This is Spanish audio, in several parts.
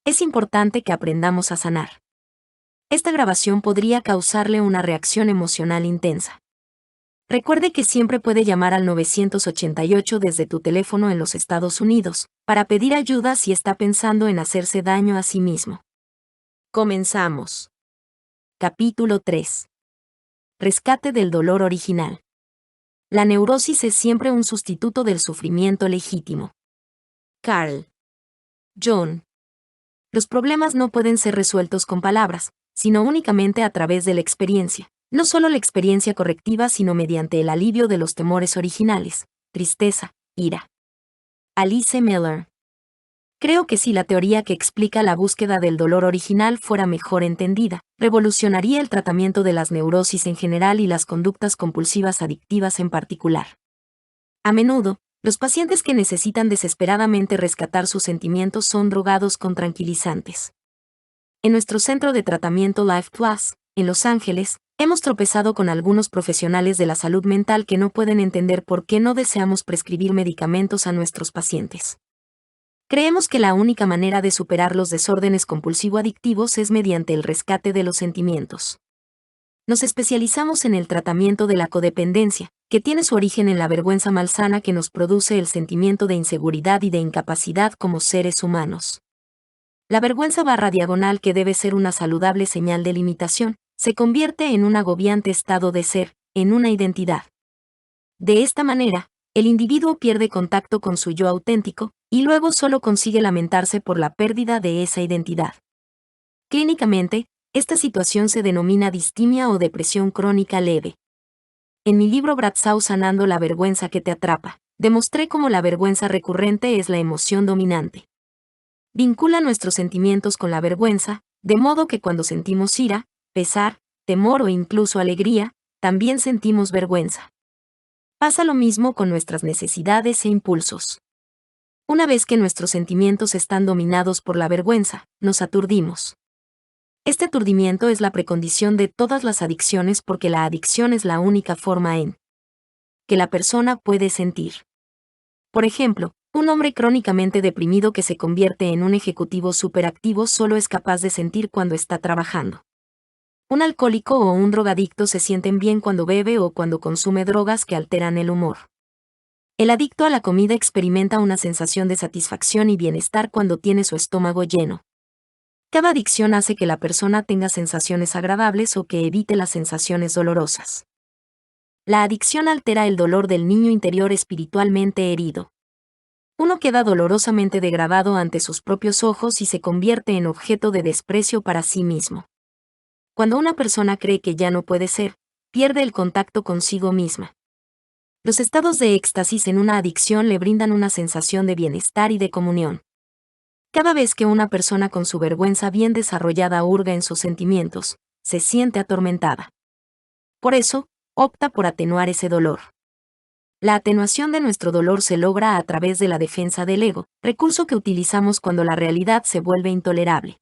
Es importante que aprendamos a sanar. Esta grabación podría causarle una reacción emocional intensa. Recuerde que siempre puede llamar al 988 desde tu teléfono en los Estados Unidos, para pedir ayuda si está pensando en hacerse daño a sí mismo. Comenzamos. Capítulo 3. Rescate del dolor original. La neurosis es siempre un sustituto del sufrimiento legítimo. Carl Jung. Los problemas no pueden ser resueltos con palabras, sino únicamente a través de la experiencia. No solo la experiencia correctiva, sino mediante el alivio de los temores originales, tristeza, ira. Alice Miller. Creo que si la teoría que explica la búsqueda del dolor original fuera mejor entendida, revolucionaría el tratamiento de las neurosis en general y las conductas compulsivas adictivas en particular. A menudo, los pacientes que necesitan desesperadamente rescatar sus sentimientos son drogados con tranquilizantes. En nuestro centro de tratamiento Life Plus, en Los Ángeles, hemos tropezado con algunos profesionales de la salud mental que no pueden entender por qué no deseamos prescribir medicamentos a nuestros pacientes. Creemos que la única manera de superar los desórdenes compulsivo-adictivos es mediante el rescate de los sentimientos. Nos especializamos en el tratamiento de la codependencia, que tiene su origen en la vergüenza malsana que nos produce el sentimiento de inseguridad y de incapacidad como seres humanos. La vergüenza /diagonal, que debe ser una saludable señal de limitación, se convierte en un agobiante estado de ser, en una identidad. De esta manera, el individuo pierde contacto con su yo auténtico, y luego solo consigue lamentarse por la pérdida de esa identidad. Clínicamente, esta situación se denomina distimia o depresión crónica leve. En mi libro Bradshaw Sanando la vergüenza que te atrapa, demostré cómo la vergüenza recurrente es la emoción dominante. Vincula nuestros sentimientos con la vergüenza, de modo que cuando sentimos ira, pesar, temor o incluso alegría, también sentimos vergüenza. Pasa lo mismo con nuestras necesidades e impulsos. Una vez que nuestros sentimientos están dominados por la vergüenza, nos aturdimos. Este aturdimiento es la precondición de todas las adicciones, porque la adicción es la única forma en que la persona puede sentir. Por ejemplo, un hombre crónicamente deprimido que se convierte en un ejecutivo superactivo solo es capaz de sentir cuando está trabajando. Un alcohólico o un drogadicto se sienten bien cuando bebe o cuando consume drogas que alteran el humor. El adicto a la comida experimenta una sensación de satisfacción y bienestar cuando tiene su estómago lleno. Cada adicción hace que la persona tenga sensaciones agradables o que evite las sensaciones dolorosas. La adicción altera el dolor del niño interior espiritualmente herido. Uno queda dolorosamente degradado ante sus propios ojos y se convierte en objeto de desprecio para sí mismo. Cuando una persona cree que ya no puede ser, pierde el contacto consigo misma. Los estados de éxtasis en una adicción le brindan una sensación de bienestar y de comunión. Cada vez que una persona con su vergüenza bien desarrollada hurga en sus sentimientos, se siente atormentada. Por eso, opta por atenuar ese dolor. La atenuación de nuestro dolor se logra a través de la defensa del ego, recurso que utilizamos cuando la realidad se vuelve intolerable.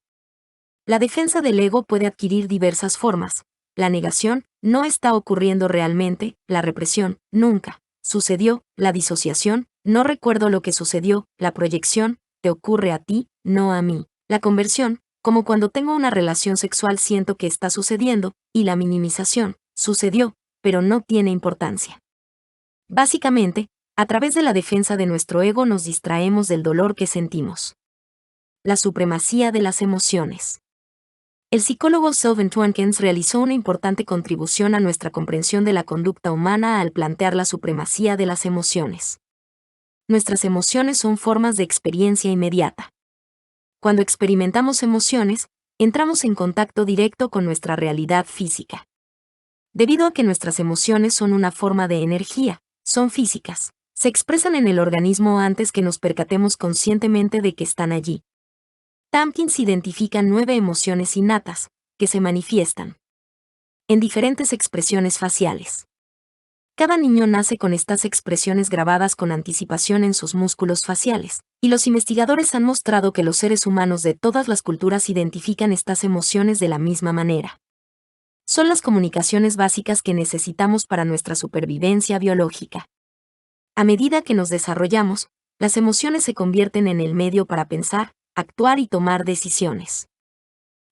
La defensa del ego puede adquirir diversas formas. La negación, no está ocurriendo realmente; la represión, nunca sucedió; la disociación, no recuerdo lo que sucedió; la proyección, te ocurre a ti, no a mí; la conversión, como cuando tengo una relación sexual siento que está sucediendo; y la minimización, sucedió, pero no tiene importancia. Básicamente, a través de la defensa de nuestro ego nos distraemos del dolor que sentimos. La supremacía de las emociones. El psicólogo Sylvan Tompkins realizó una importante contribución a nuestra comprensión de la conducta humana al plantear la supremacía de las emociones. Nuestras emociones son formas de experiencia inmediata. Cuando experimentamos emociones, entramos en contacto directo con nuestra realidad física. Debido a que nuestras emociones son una forma de energía, son físicas, se expresan en el organismo antes que nos percatemos conscientemente de que están allí. Tompkins identifica 9 emociones innatas, que se manifiestan en diferentes expresiones faciales. Cada niño nace con estas expresiones grabadas con anticipación en sus músculos faciales, y los investigadores han mostrado que los seres humanos de todas las culturas identifican estas emociones de la misma manera. Son las comunicaciones básicas que necesitamos para nuestra supervivencia biológica. A medida que nos desarrollamos, las emociones se convierten en el medio para pensar, actuar y tomar decisiones.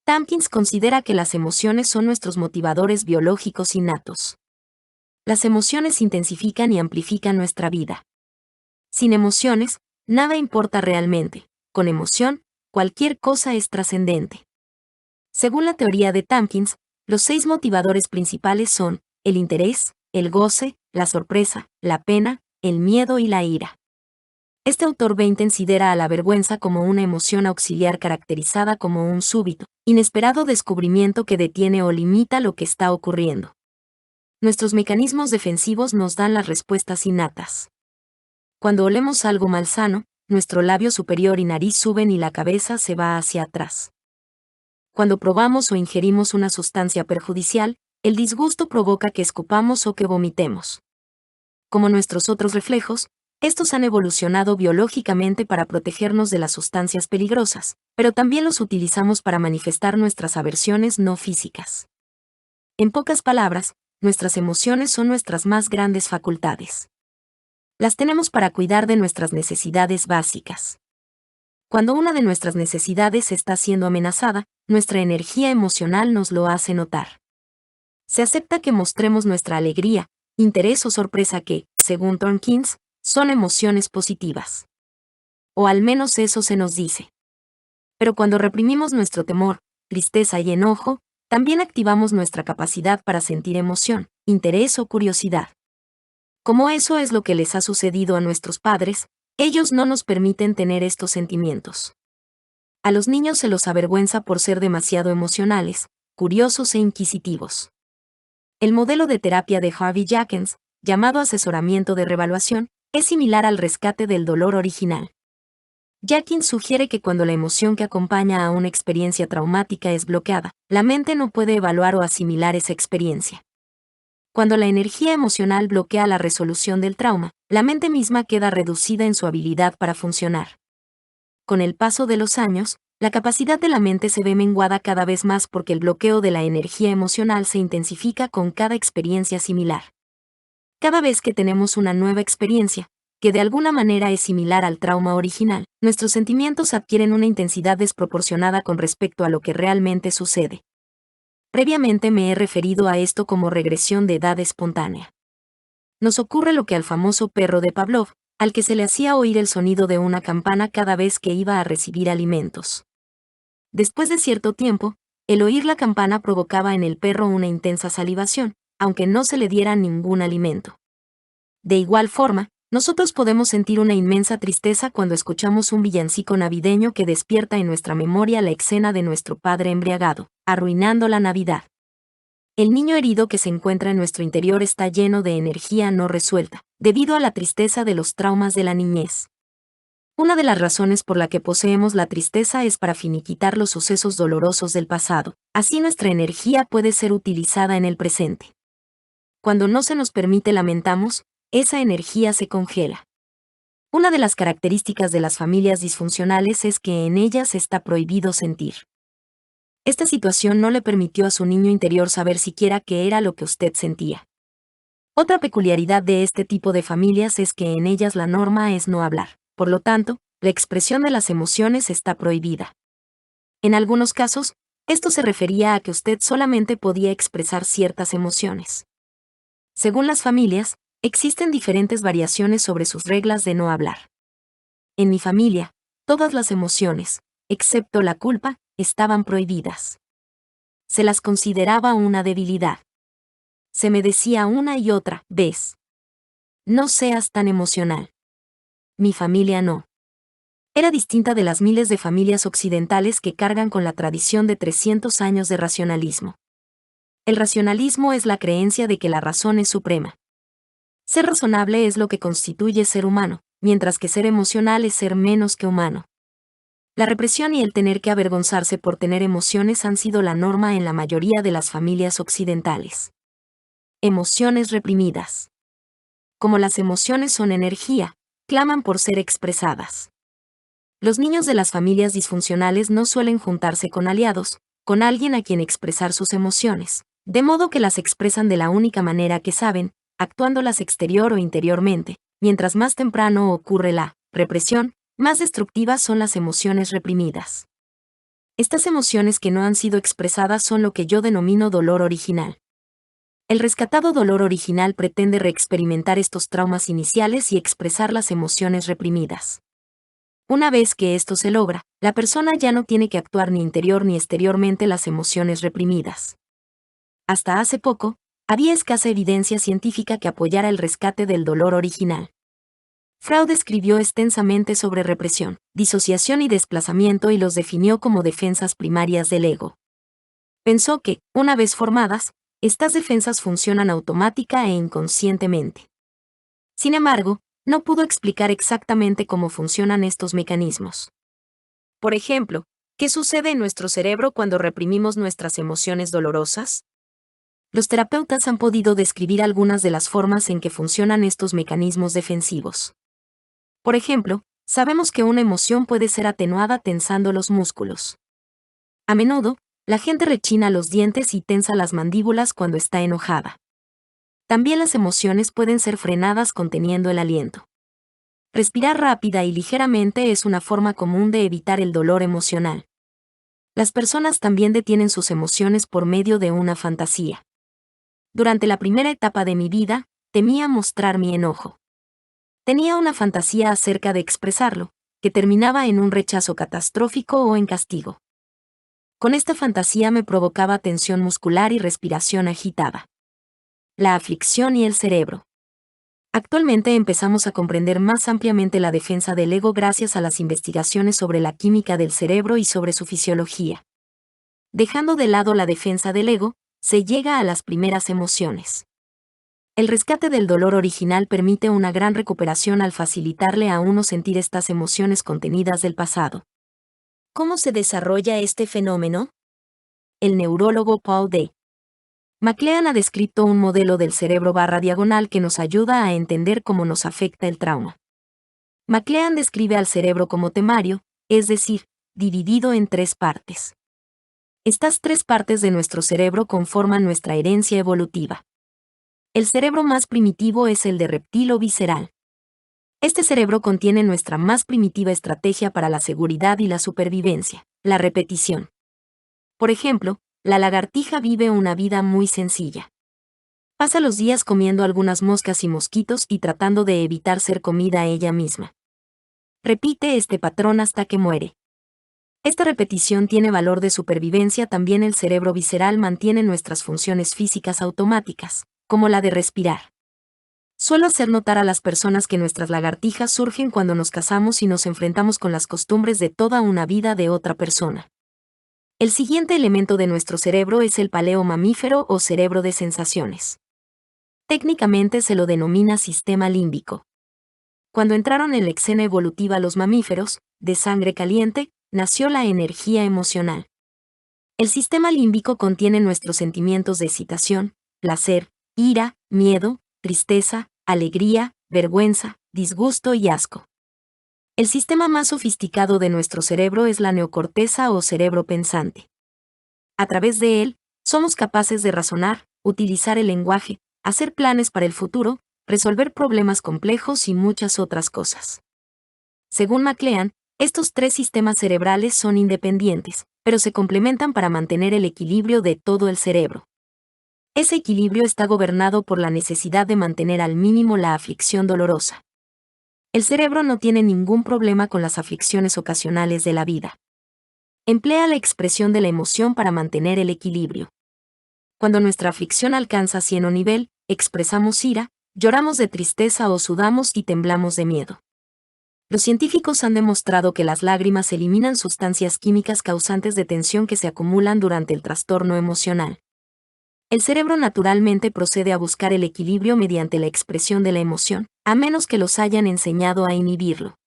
Tompkins considera que las emociones son nuestros motivadores biológicos innatos. Las emociones intensifican y amplifican nuestra vida. Sin emociones, nada importa realmente. Con emoción, cualquier cosa es trascendente. Según la teoría de Tompkins, los 6 motivadores principales son el interés, el goce, la sorpresa, la pena, el miedo y la ira. Este autor considera a la vergüenza como una emoción auxiliar caracterizada como un súbito, inesperado descubrimiento que detiene o limita lo que está ocurriendo. Nuestros mecanismos defensivos nos dan las respuestas innatas. Cuando olemos algo malsano, nuestro labio superior y nariz suben y la cabeza se va hacia atrás. Cuando probamos o ingerimos una sustancia perjudicial, el disgusto provoca que escupamos o que vomitemos. Como nuestros otros reflejos, estos han evolucionado biológicamente para protegernos de las sustancias peligrosas, pero también los utilizamos para manifestar nuestras aversiones no físicas. En pocas palabras, nuestras emociones son nuestras más grandes facultades. Las tenemos para cuidar de nuestras necesidades básicas. Cuando una de nuestras necesidades está siendo amenazada, nuestra energía emocional nos lo hace notar. Se acepta que mostremos nuestra alegría, interés o sorpresa que, según Tompkins, son emociones positivas. O al menos eso se nos dice. Pero cuando reprimimos nuestro temor, tristeza y enojo, también activamos nuestra capacidad para sentir emoción, interés o curiosidad. Como eso es lo que les ha sucedido a nuestros padres, ellos no nos permiten tener estos sentimientos. A los niños se los avergüenza por ser demasiado emocionales, curiosos e inquisitivos. El modelo de terapia de Harvey Jackens, llamado asesoramiento de reevaluación, es similar al rescate del dolor original. Jackens sugiere que cuando la emoción que acompaña a una experiencia traumática es bloqueada, la mente no puede evaluar o asimilar esa experiencia. Cuando la energía emocional bloquea la resolución del trauma, la mente misma queda reducida en su habilidad para funcionar. Con el paso de los años, la capacidad de la mente se ve menguada cada vez más porque el bloqueo de la energía emocional se intensifica con cada experiencia similar. Cada vez que tenemos una nueva experiencia, que de alguna manera es similar al trauma original, nuestros sentimientos adquieren una intensidad desproporcionada con respecto a lo que realmente sucede. Previamente me he referido a esto como regresión de edad espontánea. Nos ocurre lo que al famoso perro de Pavlov, al que se le hacía oír el sonido de una campana cada vez que iba a recibir alimentos. Después de cierto tiempo, el oír la campana provocaba en el perro una intensa salivación, aunque no se le diera ningún alimento. De igual forma, nosotros podemos sentir una inmensa tristeza cuando escuchamos un villancico navideño que despierta en nuestra memoria la escena de nuestro padre embriagado, arruinando la Navidad. El niño herido que se encuentra en nuestro interior está lleno de energía no resuelta, debido a la tristeza de los traumas de la niñez. Una de las razones por la que poseemos la tristeza es para finiquitar los sucesos dolorosos del pasado, así nuestra energía puede ser utilizada en el presente. Cuando no se nos permite lamentamos, esa energía se congela. Una de las características de las familias disfuncionales es que en ellas está prohibido sentir. Esta situación no le permitió a su niño interior saber siquiera qué era lo que usted sentía. Otra peculiaridad de este tipo de familias es que en ellas la norma es no hablar, por lo tanto, la expresión de las emociones está prohibida. En algunos casos, esto se refería a que usted solamente podía expresar ciertas emociones. Según las familias, existen diferentes variaciones sobre sus reglas de no hablar. En mi familia, todas las emociones, excepto la culpa, estaban prohibidas. Se las consideraba una debilidad. Se me decía una y otra vez: no seas tan emocional. Mi familia no. Era distinta de las miles de familias occidentales que cargan con la tradición de 300 años de racionalismo. El racionalismo es la creencia de que la razón es suprema. Ser razonable es lo que constituye ser humano, mientras que ser emocional es ser menos que humano. La represión y el tener que avergonzarse por tener emociones han sido la norma en la mayoría de las familias occidentales. Emociones reprimidas. Como las emociones son energía, claman por ser expresadas. Los niños de las familias disfuncionales no suelen juntarse con aliados, con alguien a quien expresar sus emociones, de modo que las expresan de la única manera que saben, actuándolas exterior o interiormente. Mientras más temprano ocurre la represión, Más destructivas son las emociones reprimidas. Estas emociones que no han sido expresadas son lo que yo denomino dolor original. El rescatado dolor original pretende reexperimentar estos traumas iniciales y expresar las emociones reprimidas. Una vez que esto se logra, la persona ya no tiene que actuar ni interior ni exteriormente las emociones reprimidas. Hasta hace poco, había escasa evidencia científica que apoyara el rescate del dolor original. Freud escribió extensamente sobre represión, disociación y desplazamiento y los definió como defensas primarias del ego. Pensó que, una vez formadas, estas defensas funcionan automática e inconscientemente. Sin embargo, no pudo explicar exactamente cómo funcionan estos mecanismos. Por ejemplo, ¿qué sucede en nuestro cerebro cuando reprimimos nuestras emociones dolorosas? Los terapeutas han podido describir algunas de las formas en que funcionan estos mecanismos defensivos. Por ejemplo, sabemos que una emoción puede ser atenuada tensando los músculos. A menudo, la gente rechina los dientes y tensa las mandíbulas cuando está enojada. También las emociones pueden ser frenadas conteniendo el aliento. Respirar rápida y ligeramente es una forma común de evitar el dolor emocional. Las personas también detienen sus emociones por medio de una fantasía. Durante la primera etapa de mi vida, temía mostrar mi enojo. Tenía una fantasía acerca de expresarlo, que terminaba en un rechazo catastrófico o en castigo. Con esta fantasía me provocaba tensión muscular y respiración agitada. La aflicción y el cerebro. Actualmente empezamos a comprender más ampliamente la defensa del ego gracias a las investigaciones sobre la química del cerebro y sobre su fisiología. Dejando de lado la defensa del ego, se llega a las primeras emociones. El rescate del dolor original permite una gran recuperación al facilitarle a uno sentir estas emociones contenidas del pasado. ¿Cómo se desarrolla este fenómeno? El neurólogo Paul D. MacLean ha descrito un modelo del cerebro /diagonal que nos ayuda a entender cómo nos afecta el trauma. MacLean describe al cerebro como temario, es decir, dividido en 3 partes. Estas 3 partes de nuestro cerebro conforman nuestra herencia evolutiva. El cerebro más primitivo es el de reptil o visceral. Este cerebro contiene nuestra más primitiva estrategia para la seguridad y la supervivencia, la repetición. Por ejemplo, la lagartija vive una vida muy sencilla. Pasa los días comiendo algunas moscas y mosquitos y tratando de evitar ser comida ella misma. Repite este patrón hasta que muere. Esta repetición tiene valor de supervivencia. También el cerebro visceral mantiene nuestras funciones físicas automáticas, como la de respirar. Suelo hacer notar a las personas que nuestras lagartijas surgen cuando nos casamos y nos enfrentamos con las costumbres de toda una vida de otra persona. El siguiente elemento de nuestro cerebro es el paleomamífero o cerebro de sensaciones. Técnicamente se lo denomina sistema límbico. Cuando entraron en la escena evolutiva los mamíferos, de sangre caliente, nació la energía emocional. El sistema límbico contiene nuestros sentimientos de excitación, placer, ira, miedo, tristeza, alegría, vergüenza, disgusto y asco. El sistema más sofisticado de nuestro cerebro es la neocorteza o cerebro pensante. A través de él, somos capaces de razonar, utilizar el lenguaje, hacer planes para el futuro, resolver problemas complejos y muchas otras cosas. Según MacLean, estos 3 sistemas cerebrales son independientes, pero se complementan para mantener el equilibrio de todo el cerebro. Ese equilibrio está gobernado por la necesidad de mantener al mínimo la aflicción dolorosa. El cerebro no tiene ningún problema con las aflicciones ocasionales de la vida. Emplea la expresión de la emoción para mantener el equilibrio. Cuando nuestra aflicción alcanza cierto nivel, expresamos ira, lloramos de tristeza o sudamos y temblamos de miedo. Los científicos han demostrado que las lágrimas eliminan sustancias químicas causantes de tensión que se acumulan durante el trastorno emocional. El cerebro naturalmente procede a buscar el equilibrio mediante la expresión de la emoción, a menos que los hayan enseñado a inhibirlo.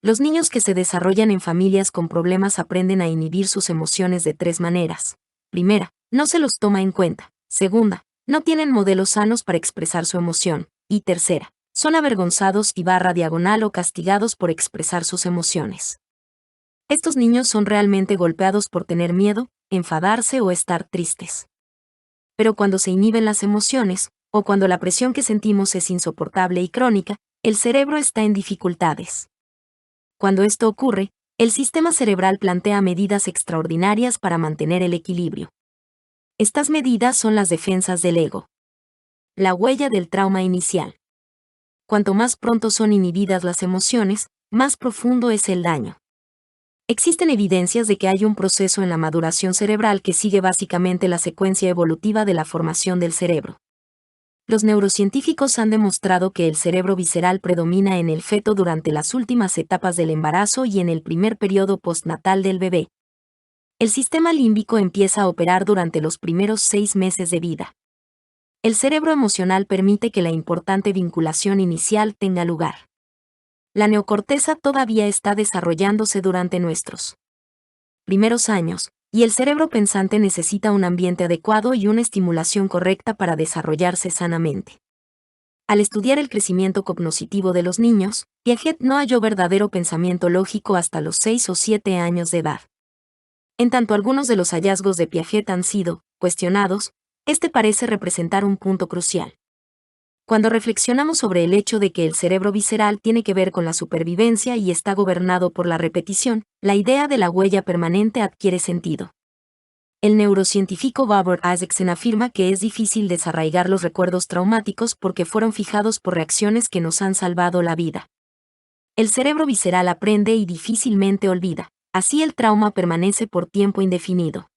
Los niños que se desarrollan en familias con problemas aprenden a inhibir sus emociones de 3 maneras. Primera, no se los toma en cuenta. Segunda, no tienen modelos sanos para expresar su emoción. Y tercera, son avergonzados y /diagonal o castigados por expresar sus emociones. Estos niños son realmente golpeados por tener miedo, enfadarse o estar tristes. Pero cuando se inhiben las emociones, o cuando la presión que sentimos es insoportable y crónica, el cerebro está en dificultades. Cuando esto ocurre, el sistema cerebral plantea medidas extraordinarias para mantener el equilibrio. Estas medidas son las defensas del ego. La huella del trauma inicial. Cuanto más pronto son inhibidas las emociones, más profundo es el daño. Existen evidencias de que hay un proceso en la maduración cerebral que sigue básicamente la secuencia evolutiva de la formación del cerebro. Los neurocientíficos han demostrado que el cerebro visceral predomina en el feto durante las últimas etapas del embarazo y en el primer periodo postnatal del bebé. El sistema límbico empieza a operar durante los primeros 6 meses de vida. El cerebro emocional permite que la importante vinculación inicial tenga lugar. La neocorteza todavía está desarrollándose durante nuestros primeros años, y el cerebro pensante necesita un ambiente adecuado y una estimulación correcta para desarrollarse sanamente. Al estudiar el crecimiento cognoscitivo de los niños, Piaget no halló verdadero pensamiento lógico hasta los 6 o 7 años de edad. En tanto algunos de los hallazgos de Piaget han sido cuestionados, este parece representar un punto crucial. Cuando reflexionamos sobre el hecho de que el cerebro visceral tiene que ver con la supervivencia y está gobernado por la repetición, la idea de la huella permanente adquiere sentido. El neurocientífico Barbara Isaacson afirma que es difícil desarraigar los recuerdos traumáticos porque fueron fijados por reacciones que nos han salvado la vida. El cerebro visceral aprende y difícilmente olvida, así el trauma permanece por tiempo indefinido.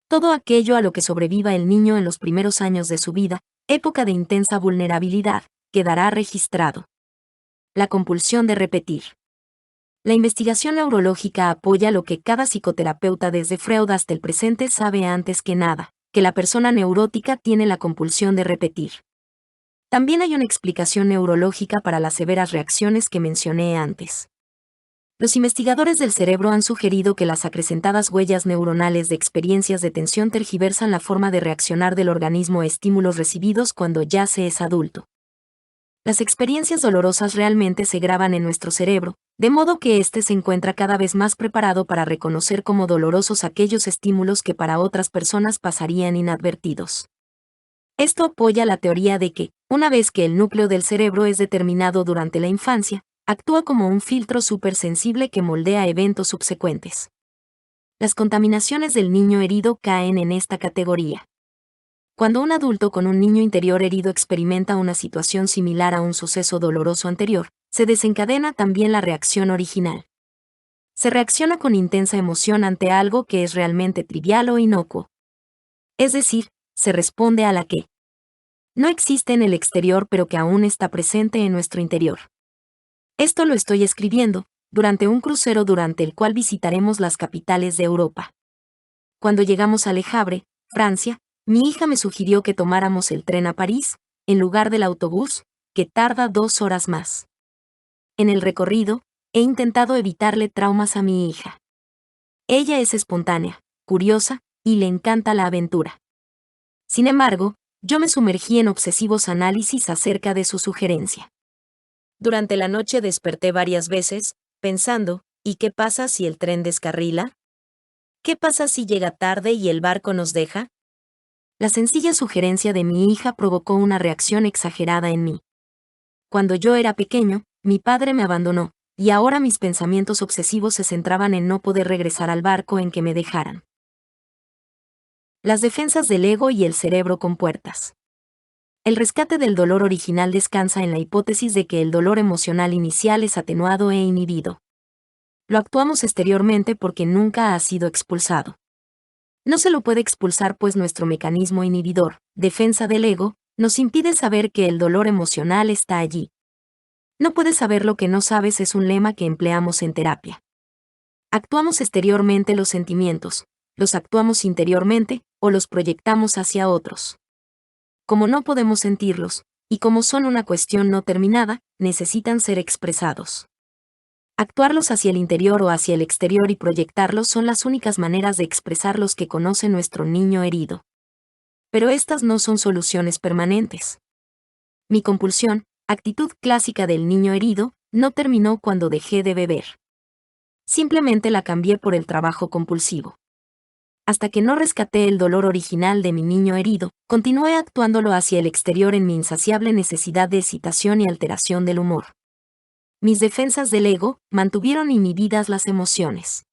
Todo aquello a lo que sobreviva el niño en los primeros años de su vida, época de intensa vulnerabilidad, quedará registrado. La compulsión de repetir. La investigación neurológica apoya lo que cada psicoterapeuta desde Freud hasta el presente sabe antes que nada, que la persona neurótica tiene la compulsión de repetir. También hay una explicación neurológica para las severas reacciones que mencioné antes. Los investigadores del cerebro han sugerido que las acrecentadas huellas neuronales de experiencias de tensión tergiversan la forma de reaccionar del organismo a estímulos recibidos cuando ya se es adulto. Las experiencias dolorosas realmente se graban en nuestro cerebro, de modo que éste se encuentra cada vez más preparado para reconocer como dolorosos aquellos estímulos que para otras personas pasarían inadvertidos. Esto apoya la teoría de que, una vez que el núcleo del cerebro es determinado durante la infancia, actúa como un filtro supersensible que moldea eventos subsecuentes. Las contaminaciones del niño herido caen en esta categoría. Cuando un adulto con un niño interior herido experimenta una situación similar a un suceso doloroso anterior, se desencadena también la reacción original. Se reacciona con intensa emoción ante algo que es realmente trivial o inocuo. Es decir, se responde a la que no existe en el exterior pero que aún está presente en nuestro interior. Esto lo estoy escribiendo durante un crucero durante el cual visitaremos las capitales de Europa. Cuando llegamos a Le Havre, Francia, mi hija me sugirió que tomáramos el tren a París, en lugar del autobús, que tarda 2 horas más. En el recorrido, he intentado evitarle traumas a mi hija. Ella es espontánea, curiosa, y le encanta la aventura. Sin embargo, yo me sumergí en obsesivos análisis acerca de su sugerencia. Durante la noche desperté varias veces, pensando, ¿y qué pasa si el tren descarrila? ¿Qué pasa si llega tarde y el barco nos deja? La sencilla sugerencia de mi hija provocó una reacción exagerada en mí. Cuando yo era pequeño, mi padre me abandonó, y ahora mis pensamientos obsesivos se centraban en no poder regresar al barco en que me dejaran. Las defensas del ego y el cerebro con puertas. El rescate del dolor original descansa en la hipótesis de que el dolor emocional inicial es atenuado e inhibido. Lo actuamos exteriormente porque nunca ha sido expulsado. No se lo puede expulsar pues nuestro mecanismo inhibidor, defensa del ego, nos impide saber que el dolor emocional está allí. No puedes saber lo que no sabes es un lema que empleamos en terapia. Actuamos exteriormente los sentimientos, los actuamos interiormente o los proyectamos hacia otros. Como no podemos sentirlos, y como son una cuestión no terminada, necesitan ser expresados. Actuarlos hacia el interior o hacia el exterior y proyectarlos son las únicas maneras de expresar los que conoce nuestro niño herido. Pero estas no son soluciones permanentes. Mi compulsión, actitud clásica del niño herido, no terminó cuando dejé de beber. Simplemente la cambié por el trabajo compulsivo. Hasta que no rescaté el dolor original de mi niño herido, continué actuándolo hacia el exterior en mi insaciable necesidad de excitación y alteración del humor. mis defensas del ego mantuvieron inhibidas las emociones.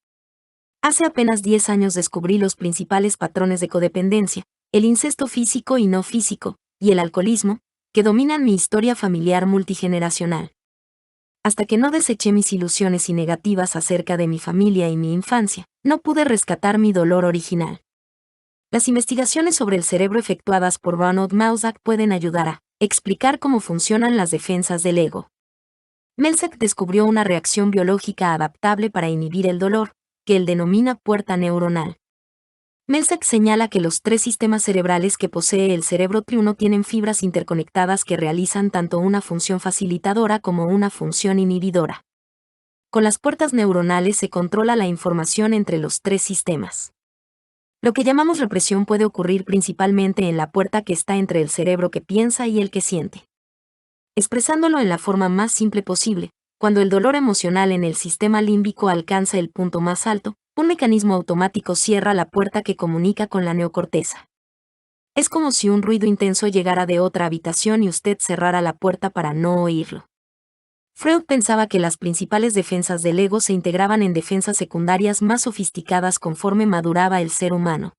Hace apenas 10 años descubrí los principales patrones de codependencia, el incesto físico y no físico, y el alcoholismo, que dominan mi historia familiar multigeneracional. Hasta que no deseché mis ilusiones y negativas acerca de mi familia y mi infancia, no pude rescatar mi dolor original. Las investigaciones sobre el cerebro efectuadas por Ronald Melzack pueden ayudar a explicar cómo funcionan las defensas del ego. Melzack descubrió una reacción biológica adaptable para inhibir el dolor, que él denomina puerta neuronal. Melzack señala que los 3 sistemas cerebrales que posee el cerebro triuno tienen fibras interconectadas que realizan tanto una función facilitadora como una función inhibidora. Con las puertas neuronales se controla la información entre los 3 sistemas. Lo que llamamos represión puede ocurrir principalmente en la puerta que está entre el cerebro que piensa y el que siente. Expresándolo en la forma más simple posible, cuando el dolor emocional en el sistema límbico alcanza el punto más alto, un mecanismo automático cierra la puerta que comunica con la neocorteza. Es como si un ruido intenso llegara de otra habitación y usted cerrara la puerta para no oírlo. Freud pensaba que las principales defensas del ego se integraban en defensas secundarias más sofisticadas conforme maduraba el ser humano.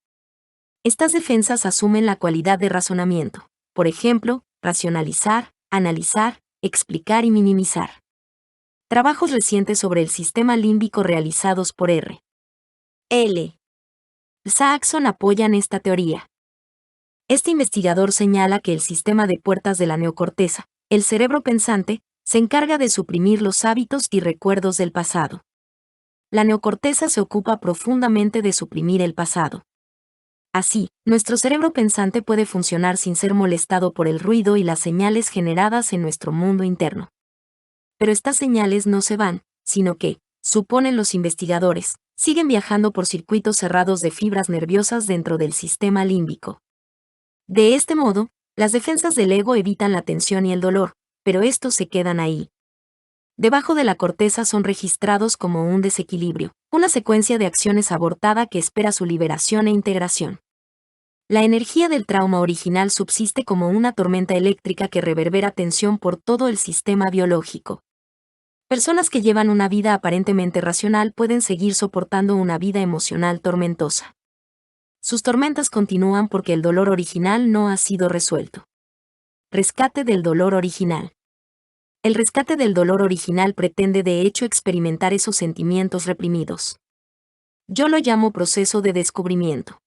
Estas defensas asumen la cualidad de razonamiento, por ejemplo, racionalizar, analizar, explicar y minimizar. Trabajos recientes sobre el sistema límbico realizados por R. L. Saxon apoyan esta teoría. Este investigador señala que el sistema de puertas de la neocorteza, el cerebro pensante, se encarga de suprimir los hábitos y recuerdos del pasado. La neocorteza se ocupa profundamente de suprimir el pasado. Así, nuestro cerebro pensante puede funcionar sin ser molestado por el ruido y las señales generadas en nuestro mundo interno. Pero estas señales no se van, sino que, suponen los investigadores, siguen viajando por circuitos cerrados de fibras nerviosas dentro del sistema límbico. De este modo, las defensas del ego evitan la tensión y el dolor, pero estos se quedan ahí. Debajo de la corteza son registrados como un desequilibrio, una secuencia de acciones abortada que espera su liberación e integración. La energía del trauma original subsiste como una tormenta eléctrica que reverbera tensión por todo el sistema biológico. Personas que llevan una vida aparentemente racional pueden seguir soportando una vida emocional tormentosa. Sus tormentas continúan porque el dolor original no ha sido resuelto. Rescate del dolor original. El rescate del dolor original pretende de hecho experimentar esos sentimientos reprimidos. Yo lo llamo proceso de descubrimiento.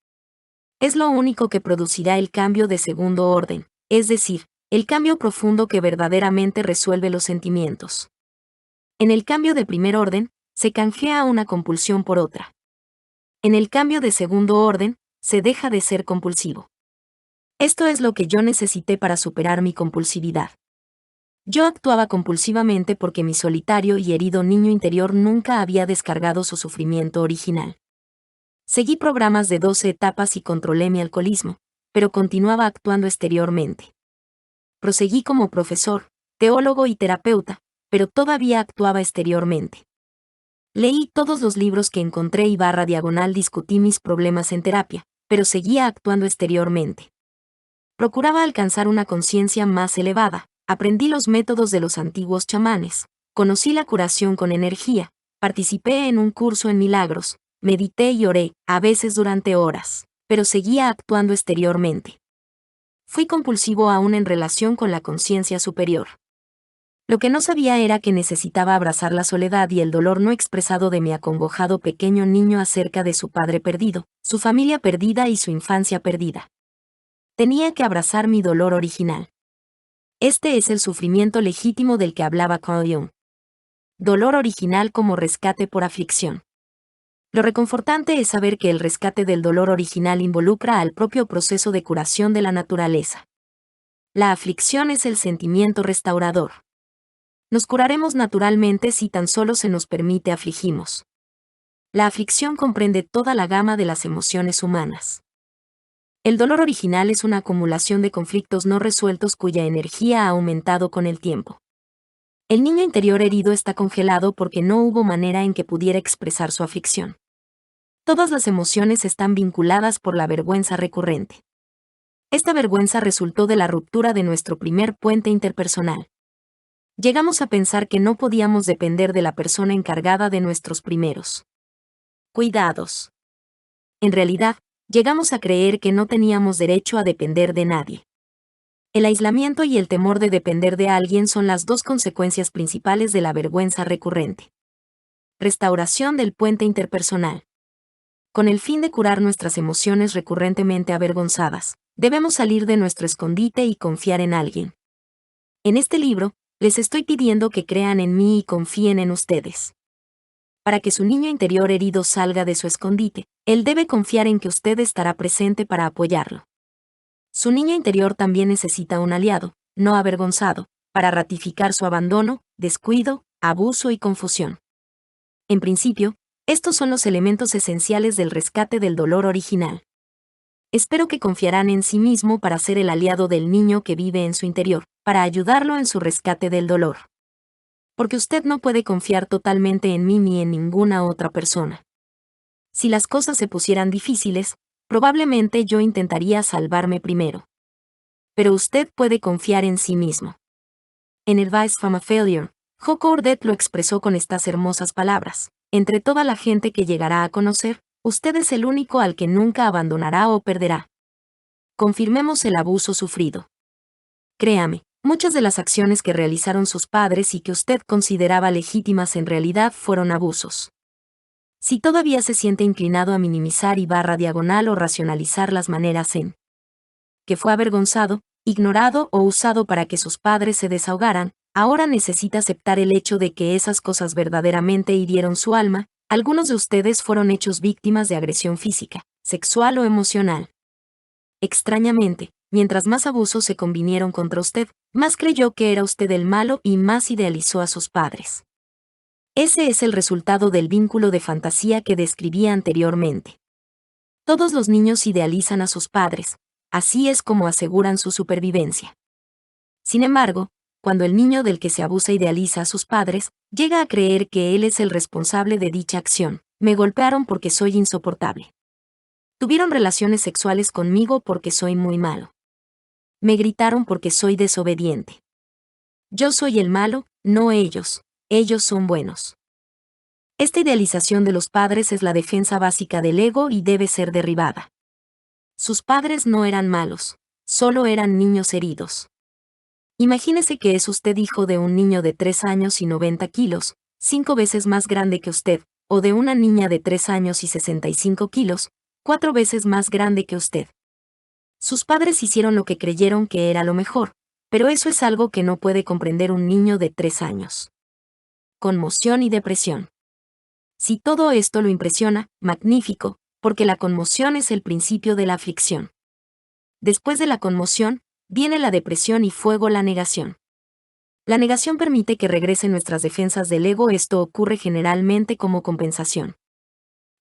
Es lo único que producirá el cambio de segundo orden, es decir, el cambio profundo que verdaderamente resuelve los sentimientos. En el cambio de primer orden, se canjea una compulsión por otra. En el cambio de segundo orden, se deja de ser compulsivo. Esto es lo que yo necesité para superar mi compulsividad. Yo actuaba compulsivamente porque mi solitario y herido niño interior nunca había descargado su sufrimiento original. Seguí programas de 12 etapas y controlé mi alcoholismo, pero continuaba actuando exteriormente. Proseguí como profesor, teólogo y terapeuta, pero todavía actuaba exteriormente. Leí todos los libros que encontré y /diagonal discutí mis problemas en terapia, pero seguía actuando exteriormente. Procuraba alcanzar una conciencia más elevada, aprendí los métodos de los antiguos chamanes, conocí la curación con energía, participé en un curso en milagros, medité y oré, a veces durante horas, pero seguía actuando exteriormente. Fui compulsivo aún en relación con la conciencia superior. Lo que no sabía era que necesitaba abrazar la soledad y el dolor no expresado de mi acongojado pequeño niño acerca de su padre perdido, su familia perdida y su infancia perdida. Tenía que abrazar mi dolor original. Este es el sufrimiento legítimo del que hablaba Carl Jung. Dolor original como rescate por aflicción. Lo reconfortante es saber que el rescate del dolor original involucra al propio proceso de curación de la naturaleza. La aflicción es el sentimiento restaurador. Nos curaremos naturalmente si tan solo se nos permite afligimos. La aflicción comprende toda la gama de las emociones humanas. El dolor original es una acumulación de conflictos no resueltos cuya energía ha aumentado con el tiempo. El niño interior herido está congelado porque no hubo manera en que pudiera expresar su aflicción. Todas las emociones están vinculadas por la vergüenza recurrente. Esta vergüenza resultó de la ruptura de nuestro primer puente interpersonal. Llegamos a pensar que no podíamos depender de la persona encargada de nuestros primeros cuidados. En realidad, llegamos a creer que no teníamos derecho a depender de nadie. El aislamiento y el temor de depender de alguien son las dos consecuencias principales de la vergüenza recurrente. Restauración del puente interpersonal. Con el fin de curar nuestras emociones recurrentemente avergonzadas, debemos salir de nuestro escondite y confiar en alguien. En este libro, les estoy pidiendo que crean en mí y confíen en ustedes. Para que su niño interior herido salga de su escondite, él debe confiar en que usted estará presente para apoyarlo. Su niño interior también necesita un aliado, no avergonzado, para ratificar su abandono, descuido, abuso y confusión. En principio, estos son los elementos esenciales del rescate del dolor original. Espero que confiarán en sí mismo para ser el aliado del niño que vive en su interior, para ayudarlo en su rescate del dolor. Porque usted no puede confiar totalmente en mí ni en ninguna otra persona. Si las cosas se pusieran difíciles, probablemente yo intentaría salvarme primero. Pero usted puede confiar en sí mismo. En Advice from a Failure, Joko Ordet lo expresó con estas hermosas palabras: entre toda la gente que llegará a conocer, usted es el único al que nunca abandonará o perderá. Confirmemos el abuso sufrido. Créame, muchas de las acciones que realizaron sus padres y que usted consideraba legítimas en realidad fueron abusos. Si todavía se siente inclinado a minimizar y diagonal o racionalizar las maneras en que fue avergonzado, ignorado o usado para que sus padres se desahogaran, ahora necesita aceptar el hecho de que esas cosas verdaderamente hirieron su alma. Algunos de ustedes fueron hechos víctimas de agresión física, sexual o emocional. Extrañamente, mientras más abusos se convinieron contra usted, más creyó que era usted el malo y más idealizó a sus padres. Ese es el resultado del vínculo de fantasía que describí anteriormente. Todos los niños idealizan a sus padres, así es como aseguran su supervivencia. Sin embargo, cuando el niño del que se abusa idealiza a sus padres, llega a creer que él es el responsable de dicha acción. Me golpearon porque soy insoportable. Tuvieron relaciones sexuales conmigo porque soy muy malo. Me gritaron porque soy desobediente. Yo soy el malo, no ellos. Ellos son buenos. Esta idealización de los padres es la defensa básica del ego y debe ser derribada. Sus padres no eran malos, solo eran niños heridos. Imagínese que es usted hijo de un niño de 3 años y 90 kilos, 5 veces más grande que usted, o de una niña de 3 años y 65 kilos, 4 veces más grande que usted. Sus padres hicieron lo que creyeron que era lo mejor, pero eso es algo que no puede comprender un niño de 3 años. Conmoción y depresión. Si todo esto lo impresiona, magnífico, porque la conmoción es el principio de la aflicción. Después de la conmoción, viene la depresión y fuego la negación. La negación permite que regresen nuestras defensas del ego. Esto ocurre generalmente como compensación.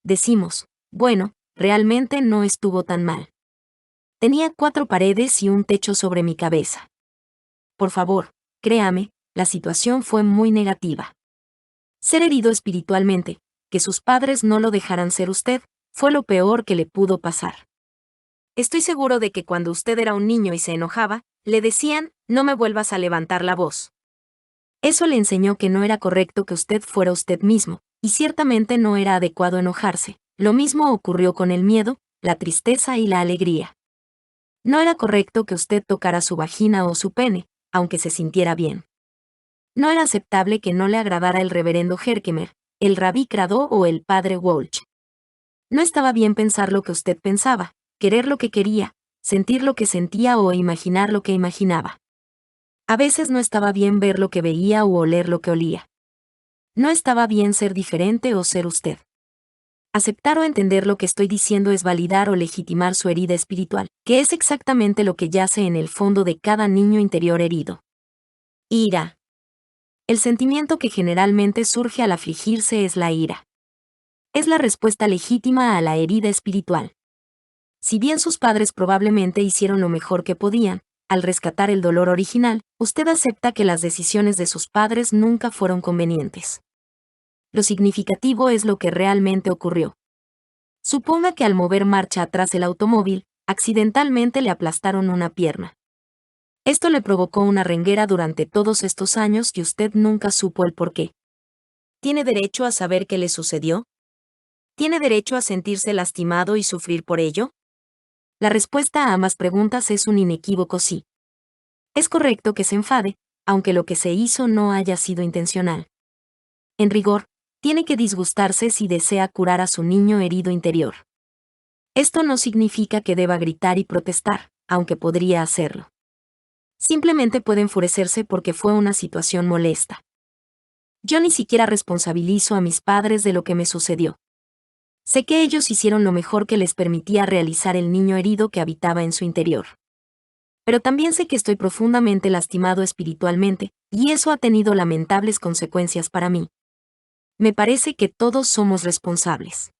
Decimos, bueno, realmente no estuvo tan mal. Tenía 4 paredes y un techo sobre mi cabeza. Por favor, créame, la situación fue muy negativa. Ser herido espiritualmente, que sus padres no lo dejaran ser usted, fue lo peor que le pudo pasar. Estoy seguro de que cuando usted era un niño y se enojaba, le decían, no me vuelvas a levantar la voz. Eso le enseñó que no era correcto que usted fuera usted mismo, y ciertamente no era adecuado enojarse. Lo mismo ocurrió con el miedo, la tristeza y la alegría. No era correcto que usted tocara su vagina o su pene, aunque se sintiera bien. No era aceptable que no le agradara el reverendo Herkimer, el rabí Kradó o el padre Walsh. No estaba bien pensar lo que usted pensaba, querer lo que quería, sentir lo que sentía o imaginar lo que imaginaba. A veces no estaba bien ver lo que veía o oler lo que olía. No estaba bien ser diferente o ser usted. Aceptar o entender lo que estoy diciendo es validar o legitimar su herida espiritual, que es exactamente lo que yace en el fondo de cada niño interior herido. Ira. El sentimiento que generalmente surge al afligirse es la ira. Es la respuesta legítima a la herida espiritual. Si bien sus padres probablemente hicieron lo mejor que podían, al rescatar el dolor original, usted acepta que las decisiones de sus padres nunca fueron convenientes. Lo significativo es lo que realmente ocurrió. Suponga que al mover marcha atrás el automóvil, accidentalmente le aplastaron una pierna. Esto le provocó una renguera durante todos estos años y usted nunca supo el por qué. ¿Tiene derecho a saber qué le sucedió? ¿Tiene derecho a sentirse lastimado y sufrir por ello? La respuesta a ambas preguntas es un inequívoco sí. Es correcto que se enfade, aunque lo que se hizo no haya sido intencional. En rigor, tiene que disgustarse si desea curar a su niño herido interior. Esto no significa que deba gritar y protestar, aunque podría hacerlo. Simplemente puede enfurecerse porque fue una situación molesta. Yo ni siquiera responsabilizo a mis padres de lo que me sucedió. Sé que ellos hicieron lo mejor que les permitía realizar el niño herido que habitaba en su interior. Pero también sé que estoy profundamente lastimado espiritualmente, y eso ha tenido lamentables consecuencias para mí. Me parece que todos somos responsables.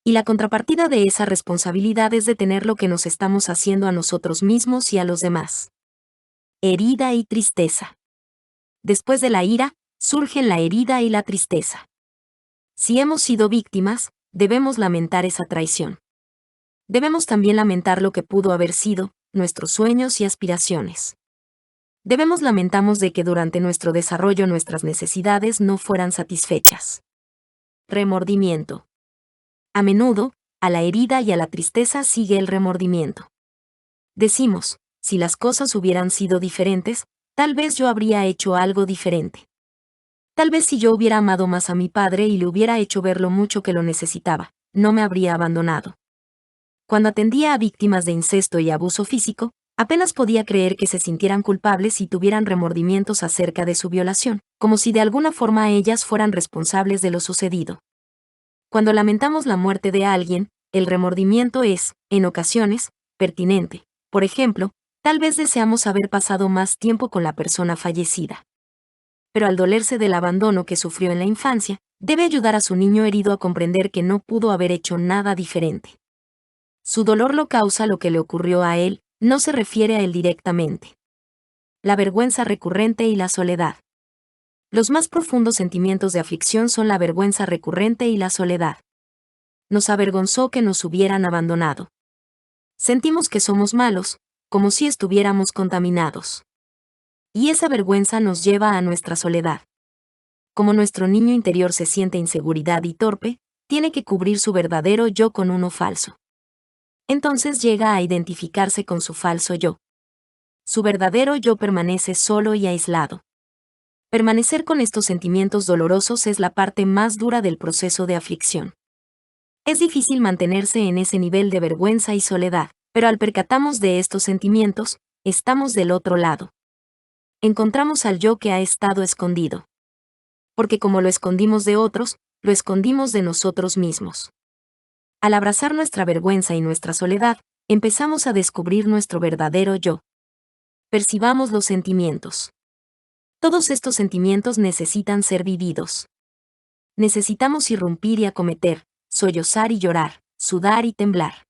Y la contrapartida de esa responsabilidad es detener lo que nos estamos haciendo a nosotros mismos y a los demás. Herida y tristeza. Después de la ira, surgen la herida y la tristeza. Si hemos sido víctimas, debemos lamentar esa traición. Debemos también lamentar lo que pudo haber sido, nuestros sueños y aspiraciones. Debemos lamentarnos de que durante nuestro desarrollo nuestras necesidades no fueran satisfechas. Remordimiento. A menudo, a la herida y a la tristeza sigue el remordimiento. Decimos, si las cosas hubieran sido diferentes, tal vez yo habría hecho algo diferente. Tal vez si yo hubiera amado más a mi padre y le hubiera hecho ver lo mucho que lo necesitaba, no me habría abandonado. Cuando atendía a víctimas de incesto y abuso físico, apenas podía creer que se sintieran culpables y tuvieran remordimientos acerca de su violación, como si de alguna forma ellas fueran responsables de lo sucedido. Cuando lamentamos la muerte de alguien, el remordimiento es, en ocasiones, pertinente. Por ejemplo, tal vez deseamos haber pasado más tiempo con la persona fallecida. Pero al dolerse del abandono que sufrió en la infancia, debe ayudar a su niño herido a comprender que no pudo haber hecho nada diferente. Su dolor lo causa lo que le ocurrió a él, no se refiere a él directamente. La vergüenza recurrente y la soledad. Los más profundos sentimientos de aflicción son la vergüenza recurrente y la soledad. Nos avergonzó que nos hubieran abandonado. Sentimos que somos malos, como si estuviéramos contaminados. Y esa vergüenza nos lleva a nuestra soledad. Como nuestro niño interior se siente inseguridad y torpe, tiene que cubrir su verdadero yo con uno falso. Entonces llega a identificarse con su falso yo. Su verdadero yo permanece solo y aislado. Permanecer con estos sentimientos dolorosos es la parte más dura del proceso de aflicción. Es difícil mantenerse en ese nivel de vergüenza y soledad, pero al percatarnos de estos sentimientos, estamos del otro lado. Encontramos al yo que ha estado escondido. Porque como lo escondimos de otros, lo escondimos de nosotros mismos. Al abrazar nuestra vergüenza y nuestra soledad, empezamos a descubrir nuestro verdadero yo. Percibamos los sentimientos. Todos estos sentimientos necesitan ser vividos. Necesitamos irrumpir y acometer, sollozar y llorar, sudar y temblar.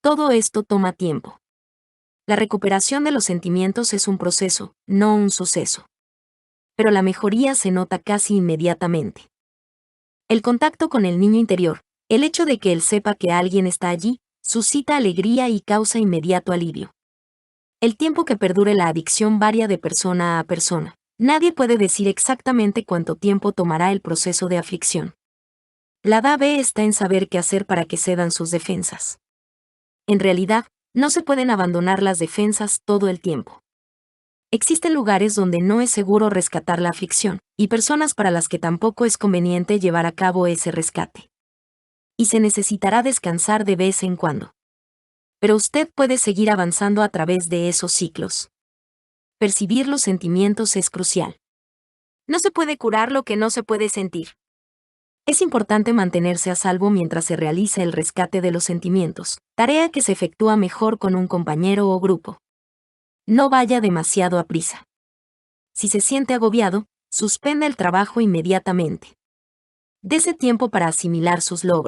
Todo esto toma tiempo. La recuperación de los sentimientos es un proceso, no un suceso. Pero la mejoría se nota casi inmediatamente. El contacto con el niño interior, el hecho de que él sepa que alguien está allí, suscita alegría y causa inmediato alivio. El tiempo que perdure la adicción varía de persona a persona. Nadie puede decir exactamente cuánto tiempo tomará el proceso de aflicción. La clave está en saber qué hacer para que cedan sus defensas. En realidad, no se pueden abandonar las defensas todo el tiempo. Existen lugares donde no es seguro rescatar la aflicción, y personas para las que tampoco es conveniente llevar a cabo ese rescate. Y se necesitará descansar de vez en cuando. Pero usted puede seguir avanzando a través de esos ciclos. Percibir los sentimientos es crucial. No se puede curar lo que no se puede sentir. Es importante mantenerse a salvo mientras se realiza el rescate de los sentimientos, tarea que se efectúa mejor con un compañero o grupo. No vaya demasiado a prisa. Si se siente agobiado, suspenda el trabajo inmediatamente. Dese tiempo para asimilar sus logros.